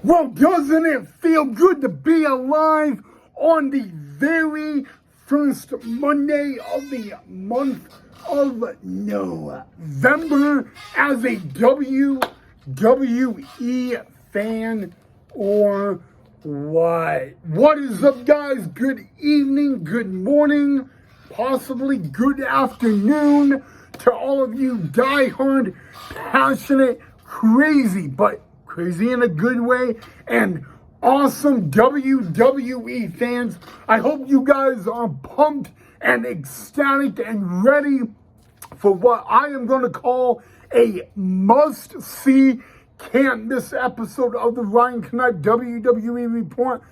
Well, doesn't it feel good to be alive on the very first Monday of the month of November as a WWE fan or what? What is up, guys? Good evening, good morning, possibly good afternoon to all of you diehard, passionate, crazy in a good way, and awesome WWE fans. I hope you guys are pumped and ecstatic and ready for what I am going to call a must-see, can't miss episode of the Ryan Knight WWE Report.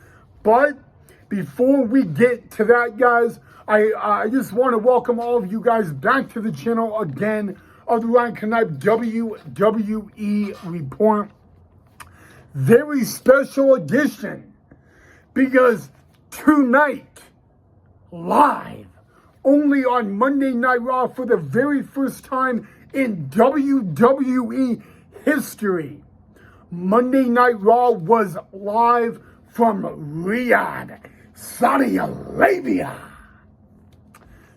But before we get to that, guys, I just want to welcome all of you guys back to the channel again of the Ryan Knight WWE Report. Very special edition, because tonight, live, only on Monday Night Raw for the very first time in WWE history, Monday Night Raw was live from Riyadh, Saudi Arabia.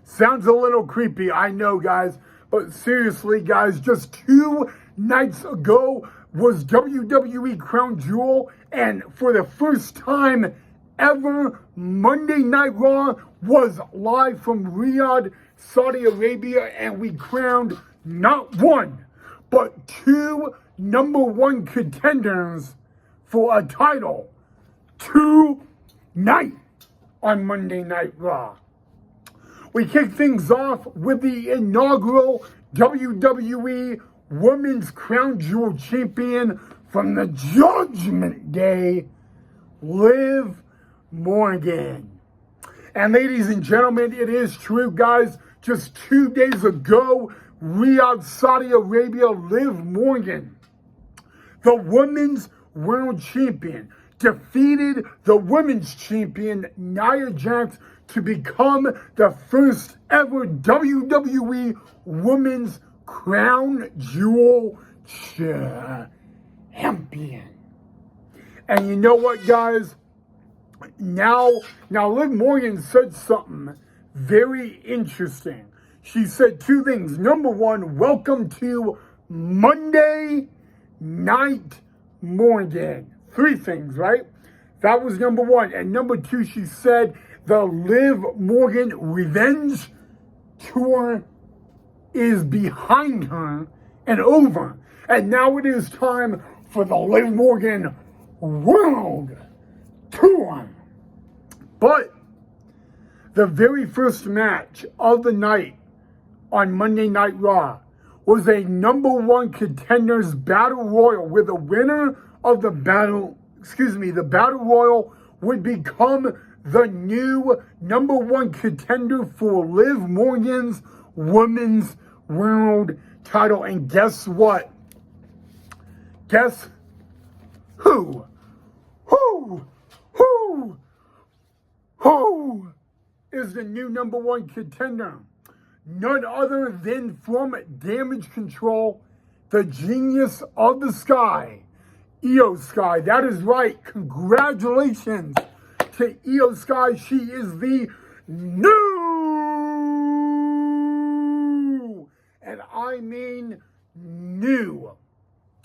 Sounds a little creepy, I know, guys, but seriously, guys, just 2 nights ago was WWE Crown Jewel, and for the first time ever, Monday Night Raw was live from Riyadh, Saudi Arabia, and we crowned not 1, but 2 #1 contenders for a title tonight on Monday Night Raw. We kick things off with the inaugural WWE Women's Crown Jewel Champion from the Judgment Day, Liv Morgan. And ladies and gentlemen, it is true, guys. Just 2 days ago, Riyadh, Saudi Arabia, Liv Morgan, the Women's World Champion, defeated the Women's Champion, Nia Jax, to become the first ever WWE Women's Crown Jewel Champion. And you know what, guys? Now Liv Morgan said something very interesting. She said 2 things. Number 1, welcome to Monday Night Morgan. 3 things, right? That was number 1. And number 2, she said the Liv Morgan Revenge Tour is behind her and over. And now it is time for the Liv Morgan World Tour. But the very first match of the night on Monday Night Raw was a #1 contenders battle royal, where the winner of the battle royal would become the new #1 contender for Liv Morgan's Women's World title. And guess what? Guess who? Who is the new #1 contender? None other than from Damage Control, the Genius of the Sky, Io Sky. That is right. Congratulations to Io Sky. She is the new, and I mean new,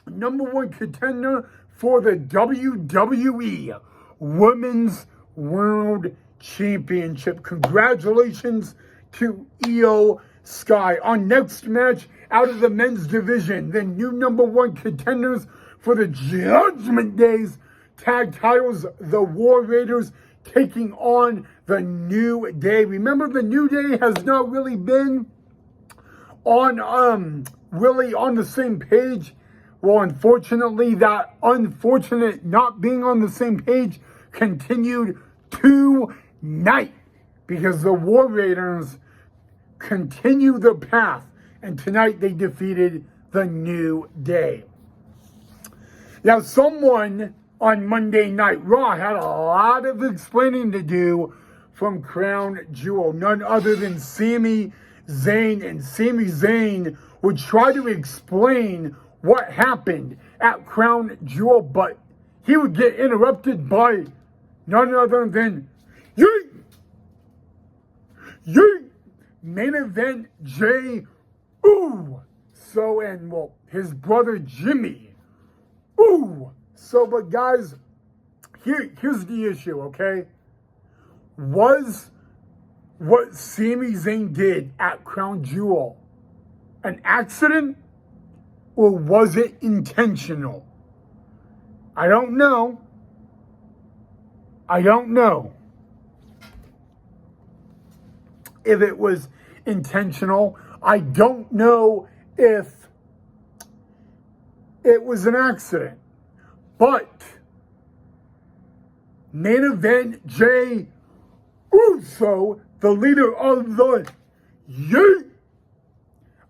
#1 contender for the WWE Women's World Championship. Congratulations to Io Sky. Our next match out of the men's division, the new #1 contenders for the Judgment Day's tag titles, the War Raiders, taking on the New Day. Remember, the New Day has not really been on the same page. Well, unfortunately, that unfortunate not being on the same page continued tonight, because the War Raiders continue their path, and tonight they defeated the New Day. Now, someone on Monday Night Raw had a lot of explaining to do from Crown Jewel, none other than Sami Zayn, and Sami Zayn would try to explain what happened at Crown Jewel, but he would get interrupted by none other than Yeet! Yeet! Main event Jey Uso and, well, his brother Jimmy Uso. But guys, here's the issue, okay? Was what Sami Zayn did at Crown Jewel an accident, or was it intentional? I don't know. I don't know if it was intentional. I don't know if it was an accident. But main event Jey Uso, the leader of the Yeet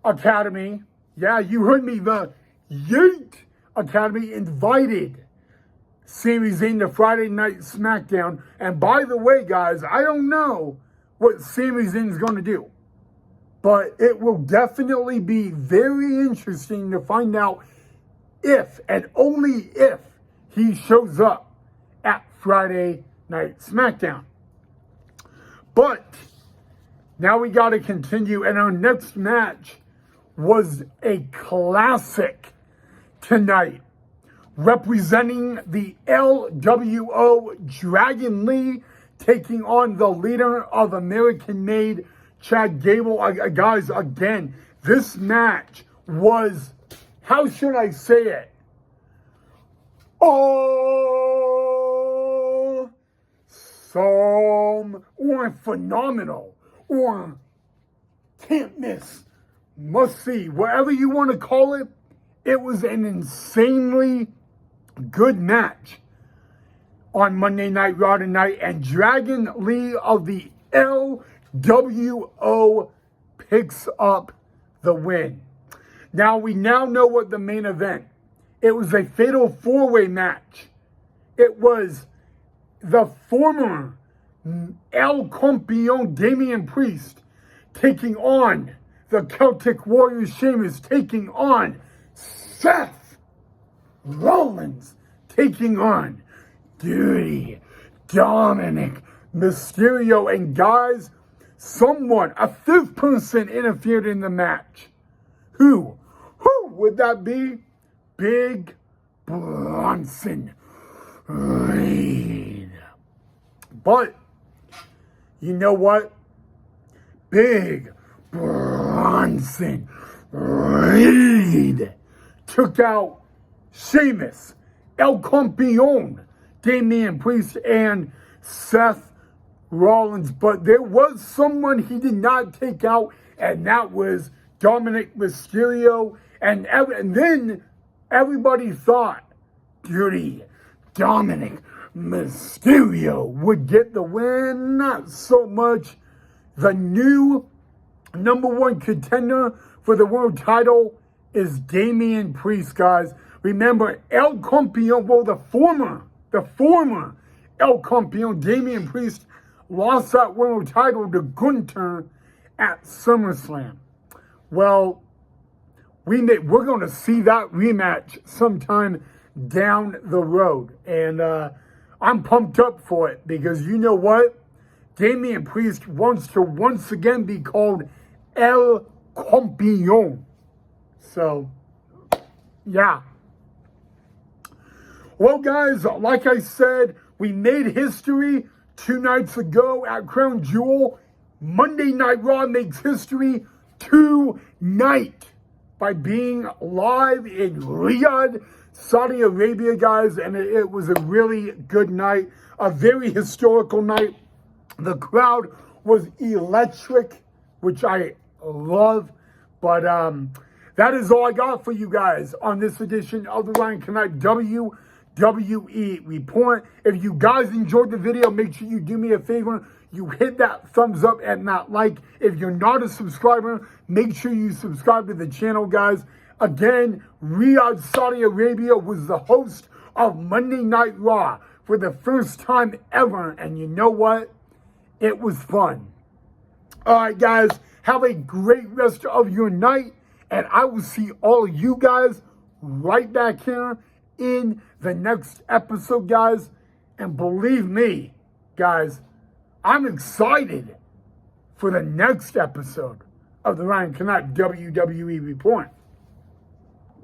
Academy, yeah, you heard me, the Yeet Academy invited Sami Zayn to Friday Night SmackDown. And by the way, guys, I don't know what Sami Zayn's going to do, but it will definitely be very interesting to find out if, and only if, he shows up at Friday Night SmackDown. But now we got to continue, and our next match was a classic tonight. Representing the LWO, Dragon Lee taking on the leader of American Made, Chad Gable. Guys, again, this match was, how should I say it? Awesome, or phenomenal, or can't miss, must see, whatever you want to call it. It was an insanely good match on Monday Night Raw tonight, and Dragon Lee of the LWO picks up the win. Now, we now know what the main event. It was a fatal four-way match. It was the former El Campeon Damian Priest taking on the Celtic Warrior Sheamus, taking on Seth Rollins, taking on Dirty Dominic Mysterio. And guys, someone, a fifth person, interfered in the match. Who would that be? Big Bronson Reed. But you know what? Big Bronson Reed took out Sheamus, El Campeon, Damian Priest, and Seth Rollins. But there was someone he did not take out, and that was Dominic Mysterio. And then everybody thought Dirty Dominic Mysterio would get the win. Not so much. The new number one contender for the world title is Damian Priest, guys. Remember, El Campeon, well, the former El Campeon, Damian Priest, lost that world title to Gunther at SummerSlam. Well, we're going to see that rematch sometime down the road. And I'm pumped up for it, because you know what? Damian Priest wants to once again be called El Campeon. So, yeah. Well, guys, like I said, we made history 2 nights ago at Crown Jewel. Monday Night Raw makes history tonight by being live in Riyadh, Saudi Arabia, guys. And it was a really good night, a very historical night. The crowd was electric, which I love. But that is all I got for you guys on this edition of the Ryan Knight WWE Report. If you guys enjoyed the video, make sure you do me a favor. You hit that thumbs up and that like. If you're not a subscriber, make sure you subscribe to the channel, guys. Again, Riyadh, Saudi Arabia was the host of Monday Night Raw for the first time ever. And you know what? It was fun. All right, guys, have a great rest of your night. And I will see all of you guys right back here in the next episode, guys. And believe me, guys, I'm excited for the next episode of the Ryan Canuck WWE Report.